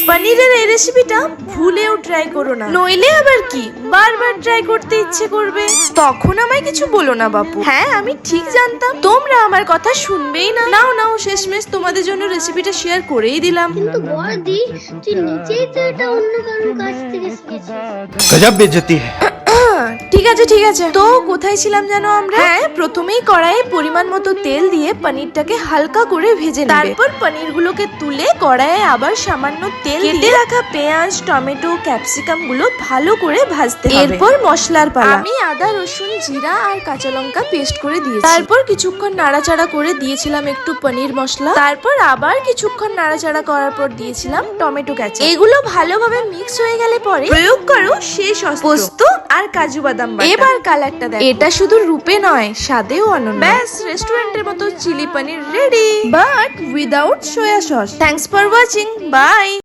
পনিরের এই রেসিপিটা ভুলেও ট্রাই করো না, নইলে আবার কি বারবার ট্রাই করতে ইচ্ছে করবে। তখন আমায় কিছু বলো না বাপু। হ্যাঁ আমি ঠিক জানতাম তোমরা আমার কথা শুনবেই না। নাও নাও, শেষমেশ তোমাদের জন্য রেসিপিটা শেয়ার করেই দিলাম। কিন্তু বড়দি তুই নিজেই তো এটা অন্য কারোর কাছ থেকে শিখেছিস। गजब बेइज्जती है। ঠিক আছে ঠিক আছে, তো কোথায় ছিলাম জানো আমরা? হ্যাঁ, প্রথমেই কড়াইয়ে পরিমাণ মতো তেল দিয়ে পনিরটাকে হালকা করে ভেজে নেবে। তারপর পনিরগুলোকে তুলে কড়াইয়ে আবার সামান্য তেল দিয়ে কেটে রাখা পেঁয়াজ, টমেটো, ক্যাপসিকাম গুলো ভালো করে ভাজতে হবে। এরপর মশলার পালা। আমি আদা, রসুন, জিরা আর কাঁচা লঙ্কা পেস্ট করে দিয়েছি। তারপর কিছুক্ষণ নাড়াচাড়া করে দিয়েছিলাম একটু পনির মশলা। তারপর আবার কিছুক্ষণ নাড়াচাড়া করার পর দিয়েছিলাম টমেটো কেচাপ। এগুলো ভালোভাবে মিক্স হয়ে গেলে পরে প্রয়োগ করো শেষ পোস্ত আর কাজু বাদাম বাটা। এবার কালারটা দেখো, এটা শুধু রূপে নয় স্বাদেও অনন্য। ব্যাস, রেস্টুরেন্টের মতো chilli paneer ready, but without soya sauce. Thanks for watching, by.